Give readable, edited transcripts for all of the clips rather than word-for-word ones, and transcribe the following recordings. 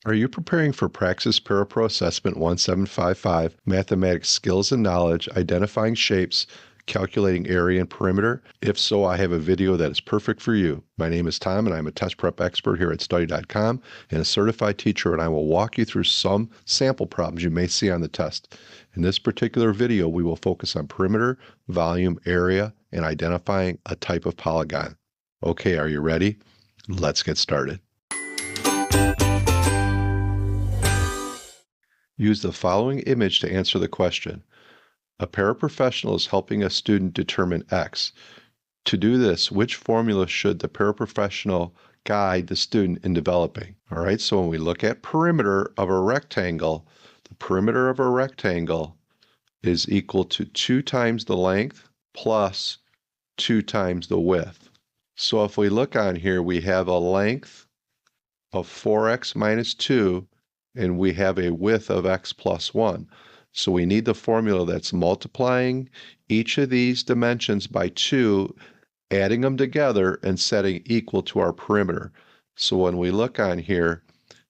Are you preparing for Praxis Parapro Assessment 1755, Mathematics Skills and Knowledge, Identifying Shapes, Calculating Area and Perimeter? If so, I have a video that is perfect for you. My name is Tom, and I'm a test prep expert here at study.com and a certified teacher, and I will walk you through some sample problems you may see on the test. In this particular video, we will focus on perimeter, volume, area, and identifying a type of polygon. Okay, are you ready? Let's get started. Use the following image to answer the question. A paraprofessional is helping a student determine X. To do this, which formula should the paraprofessional guide the student in developing? All right, so when we look at perimeter of a rectangle, the perimeter of a rectangle is equal to 2 times the length plus 2 times the width. So if we look on here, we have a length of 4x minus 2, and we have a width of x plus 1. So we need the formula that's multiplying each of these dimensions by 2, adding them together, and setting equal to our perimeter. So when we look on here,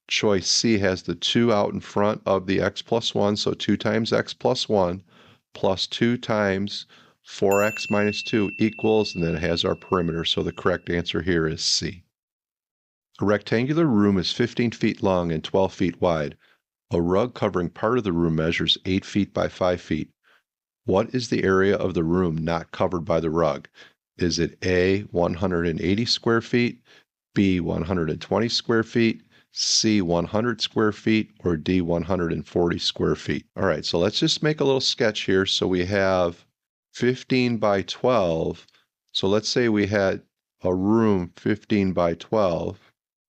choice C has the 2 out in front of the x plus 1, so 2 times x plus 1 plus 2 times 4x minus 2 equals, and then it has our perimeter. So the correct answer here is C. A rectangular room is 15 feet long and 12 feet wide. A rug covering part of the room measures 8 feet by 5 feet. What is the area of the room not covered by the rug? Is it A, 180 square feet, B, 120 square feet, C, 100 square feet, or D, 140 square feet? All right, so let's just make a little sketch here. So we have 15 by 12. So let's say we had a room 15 by 12.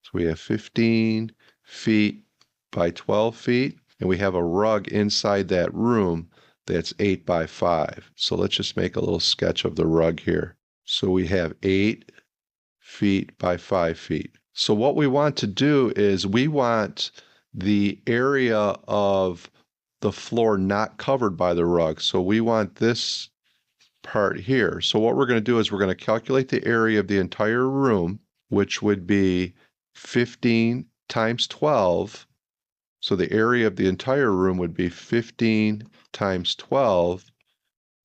So we have 15 feet by 12 feet, and we have a rug inside that room that's 8 by 5. So let's just make a little sketch of the rug here. So we have 8 feet by 5 feet. So what we want to do is we want the area of the floor not covered by the rug. So we want this part here. So what we're going to do is we're going to calculate the area of the entire room, which would be 15 times 12. So the area of the entire room would be 15 times 12,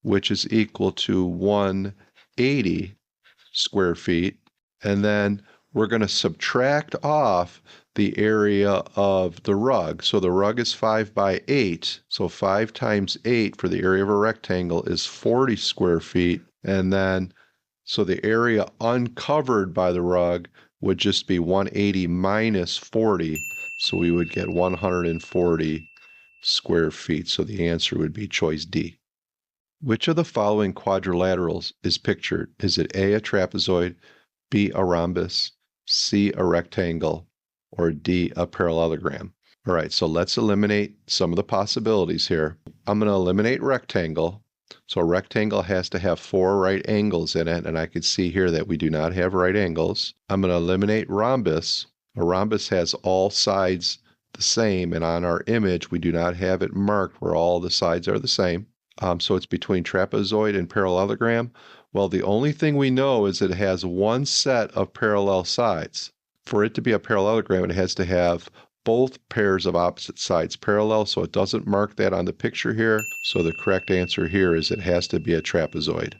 which is equal to 180 square feet. And then we're going to subtract off the area of the rug. So the rug is 5 by 8. So 5 times 8 for the area of a rectangle is 40 square feet. And then, so the area uncovered by the rug would just be 180 minus 40. So we would get 140 square feet. So the answer would be choice D. Which of the following quadrilaterals is pictured? Is it A, a trapezoid, B, a rhombus, C, a rectangle, or D, a parallelogram? All right, so let's eliminate some of the possibilities here. I'm going to eliminate rectangle. So a rectangle has to have 4 right angles in it, and I can see here that we do not have right angles. I'm going to eliminate rhombus. A rhombus has all sides the same, and on our image, we do not have it marked where all the sides are the same. So it's between trapezoid and parallelogram. Well, the only thing we know is it has one set of parallel sides. For it to be a parallelogram, it has to have both pairs of opposite sides parallel, so it doesn't mark that on the picture here. So the correct answer here is it has to be a trapezoid.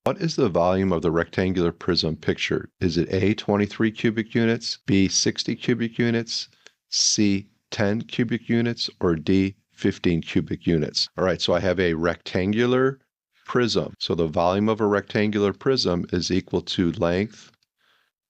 What is the volume of the rectangular prism pictured? Is it A, 23 cubic units, B, 60 cubic units, C, 10 cubic units, or D, 15 cubic units? All right, so I have a rectangular prism. So the volume of a rectangular prism is equal to length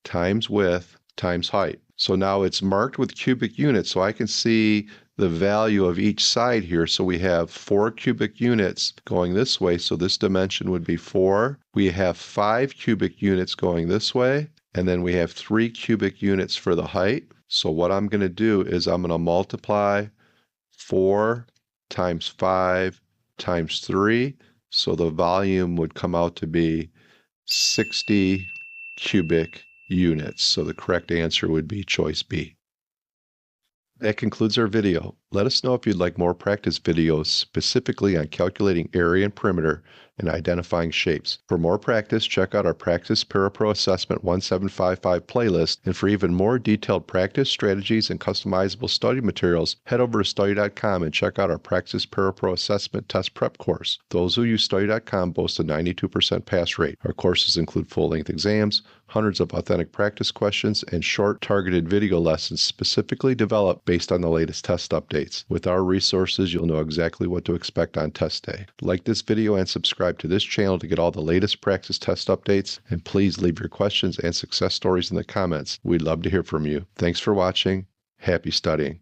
times width times height. So now it's marked with cubic units, so I can see the value of each side here. So we have 4 cubic units going this way, so this dimension would be 4. We have 5 cubic units going this way, and then we have 3 cubic units for the height. So what I'm going to do is I'm going to multiply 4 times 5 times 3, so the volume would come out to be 60 cubic units. So the correct answer would be choice B. That concludes our video. Let us know if you'd like more practice videos specifically on calculating area and perimeter, and identifying shapes. For more practice, check out our Praxis Parapro Assessment 1755 playlist, and for even more detailed practice, strategies, and customizable study materials, head over to study.com and check out our Praxis Parapro Assessment Test Prep course. Those who use study.com boast a 92% pass rate. Our courses include full-length exams, hundreds of authentic practice questions, and short, targeted video lessons specifically developed based on the latest test updates. With our resources, you'll know exactly what to expect on test day. Like this video and subscribe to this channel to get all the latest practice test updates, and please leave your questions and success stories in the comments. We'd love to hear from you. Thanks for watching. Happy studying.